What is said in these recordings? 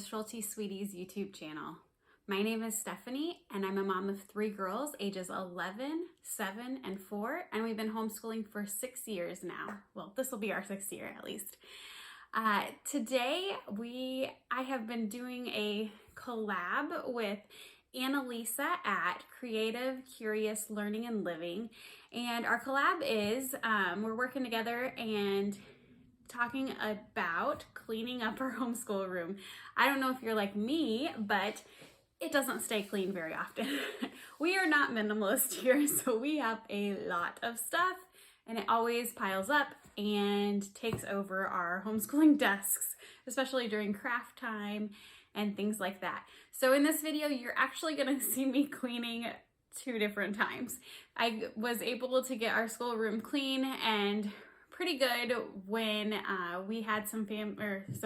Schulte Sweeties YouTube channel. My name is Stephanie and I'm a mom of 3 girls ages 11, 7, and 4, and we've been homeschooling for 6 years now. Well, this will be our 6th year at least. Today I have been doing a collab with Annalisa at Creative Curious Learning and Living, and our collab is we're working together and talking about cleaning up our homeschool room. I don't know if you're like me, but it doesn't stay clean very often. We are not minimalist here, so we have a lot of stuff and it always piles up and takes over our homeschooling desks, especially during craft time and things like that. So in this video, you're actually gonna see me cleaning 2 different times. I was able to get our schoolroom clean and pretty good when we had some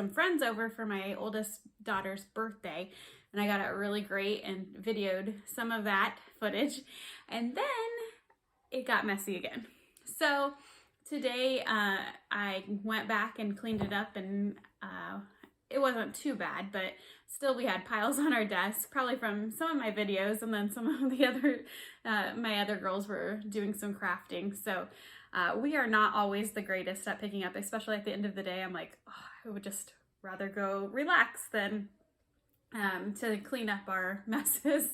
friends over for my oldest daughter's birthday, and I got it really great and videoed some of that footage, and then it got messy again. So today I went back and cleaned it up, and it wasn't too bad, but still we had piles on our desk, probably from some of my videos, and then some of the other my other girls were doing some crafting. So we are not always the greatest at picking up, especially at the end of the day. I'm like, oh, I would just rather go relax than to clean up our messes.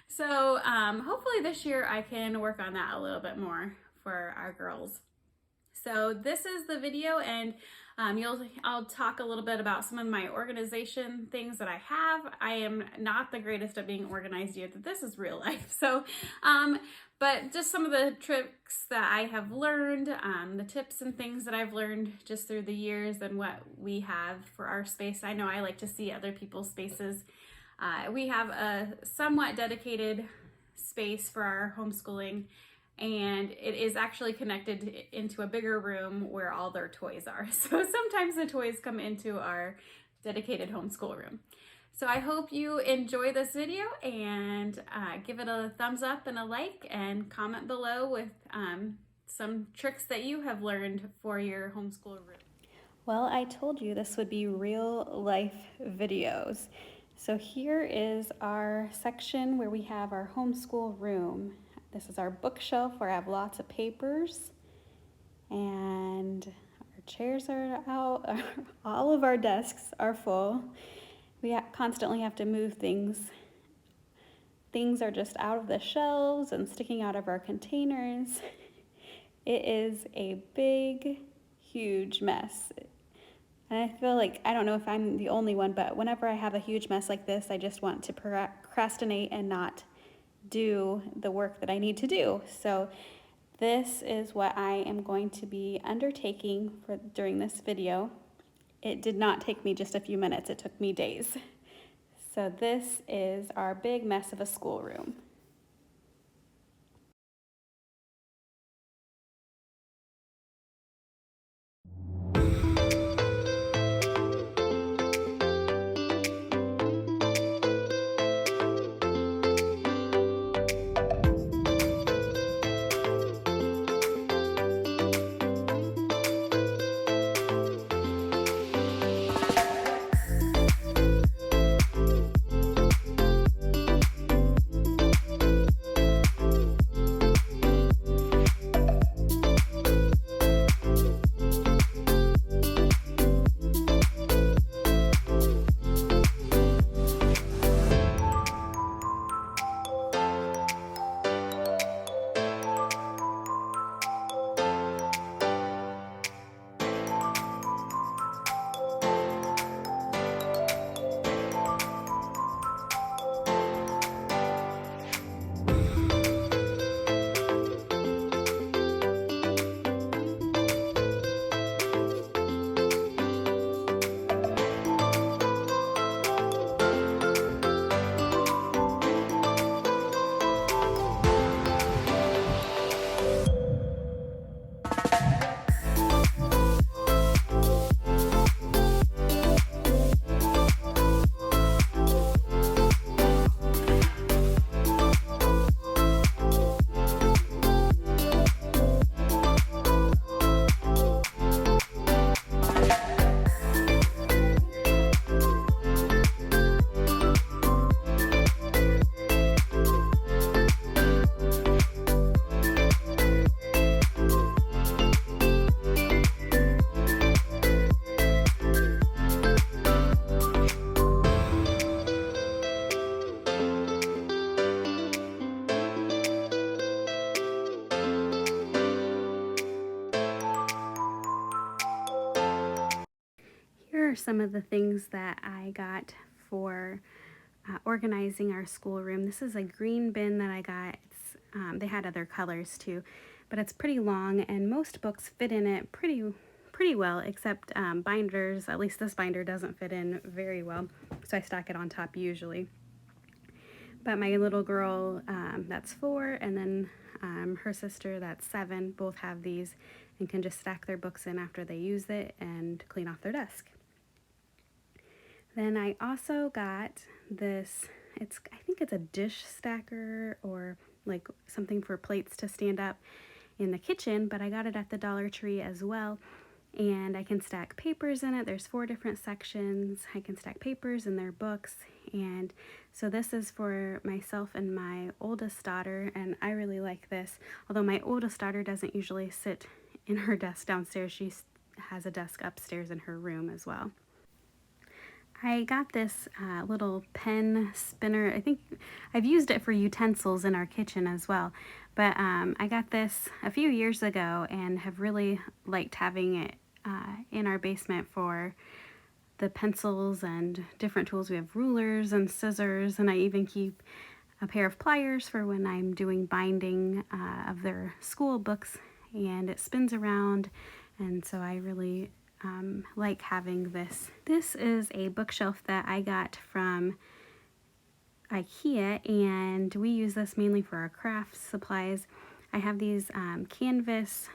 So hopefully this year I can work on that a little bit more for our girls. So this is the video, and I'll talk a little bit about some of my organization things that I have. I am not the greatest at being organized yet, but this is real life. So, but just some of the tricks that I have learned, the tips and things that I've learned just through the years and what we have for our space. I know I like to see other people's spaces. We have a somewhat dedicated space for our homeschooling, and it is actually connected into a bigger room where all their toys are. So sometimes the toys come into our dedicated homeschool room. So I hope you enjoy this video, and give it a thumbs up and a like, and comment below with some tricks that you have learned for your homeschool room. Well, I told you this would be real life videos. So here is our section where we have our homeschool room. This is our bookshelf where I have lots of papers, and our chairs are out. All of our desks are full. We constantly have to move things. Things are just out of the shelves and sticking out of our containers. It is a big, huge mess. And I feel like, I don't know if I'm the only one, but whenever I have a huge mess like this, I just want to procrastinate and not do the work that I need to do. So this is what I am going to be undertaking during this video. It did not take me just a few minutes, it took me days. So this is our big mess of a schoolroom. here are some of the things that I got for organizing our schoolroom. This is a green bin that I got. They had other colors too, but it's pretty long and most books fit in it pretty well, except binders. At least this binder doesn't fit in very well, so I stack it on top usually. But my little girl, that's 4, and then her sister, that's 7, both have these and can just stack their books in after they use it and clean off their desk. Then I also got this, I think it's a dish stacker or like something for plates to stand up in the kitchen, but I got it at the Dollar Tree as well. And I can stack papers in it. There's 4 different sections. I can stack papers and their books. And so this is for myself and my oldest daughter, and I really like this. Although my oldest daughter doesn't usually sit in her desk downstairs, she has a desk upstairs in her room as well. I got this little pen spinner. I think I've used it for utensils in our kitchen as well. But I got this a few years ago and have really liked having it in our basement for the pencils and different tools. We have rulers and scissors, and I even keep a pair of pliers for when I'm doing binding of their school books, and it spins around, and so I really like having this. This is a bookshelf that I got from IKEA, and we use this mainly for our craft supplies. I have these canvas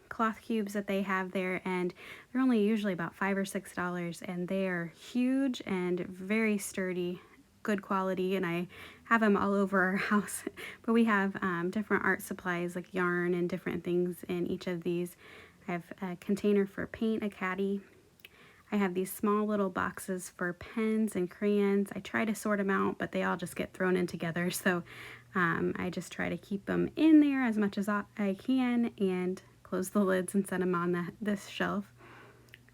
cloth cubes that they have there, and they're only usually about $5 or $6, and they are huge and very sturdy, good quality, and I have them all over our house. But we have different art supplies like yarn and different things in each of these. I have a container for paint, a caddy. I have these small little boxes for pens and crayons. I try to sort them out, but they all just get thrown in together, so I just try to keep them in there as much as I can and close the lids and set them on this shelf.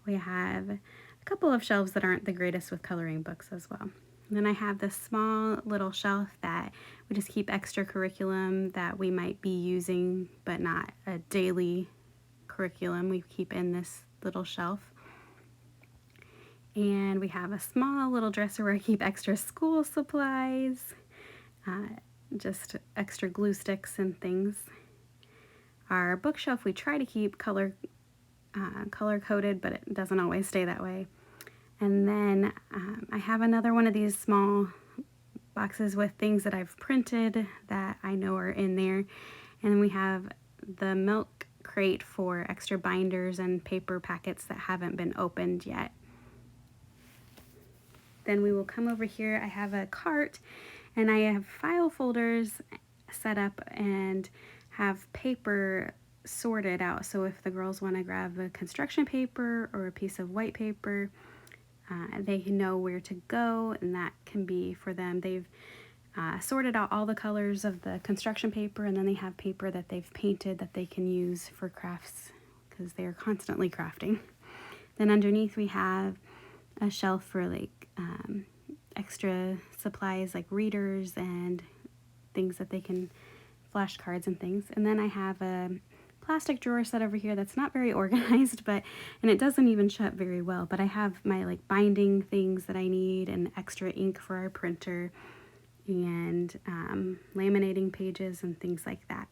We have a couple of shelves that aren't the greatest with coloring books as well. And then I have this small little shelf that we just keep extra curriculum that we might be using, but not a daily curriculum. We keep in this little shelf. And we have a small little dresser where I keep extra school supplies, just extra glue sticks and things. Our bookshelf we try to keep color coded, but it doesn't always stay that way. And then I have another one of these small boxes with things that I've printed that I know are in there. And then we have the milk crate for extra binders and paper packets that haven't been opened yet. Then we will come over here. I have a cart, and I have file folders set up and have paper sorted out. So if the girls want to grab a construction paper or a piece of white paper, they know where to go, and that can be for them. They've sorted out all the colors of the construction paper, and then they have paper that they've painted that they can use for crafts because they're constantly crafting. Then underneath we have a shelf for like extra supplies like readers and things that they can, flashcards and things. And then I have a plastic drawer set over here that's not very organized, and it doesn't even shut very well, but I have my like binding things that I need and extra ink for our printer and laminating pages and things like that.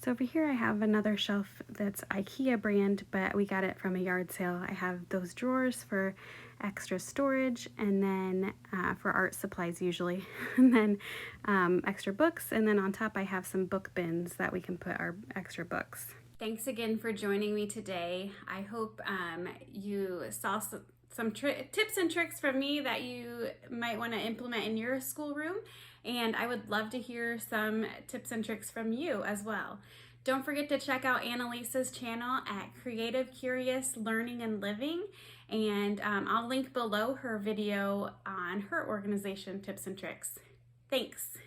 So over here I have another shelf that's IKEA brand, but we got it from a yard sale. I have those drawers for extra storage, and then for art supplies usually, and then extra books, and then on top I have some book bins that we can put our extra books. Thanks again for joining me today. I hope you saw some tips and tricks from me that you might want to implement in your schoolroom, and I would love to hear some tips and tricks from you as well. Don't forget to check out Annalisa's channel at Creative Curious Learning and Living, and I'll link below her video on her organization tips and tricks. Thanks.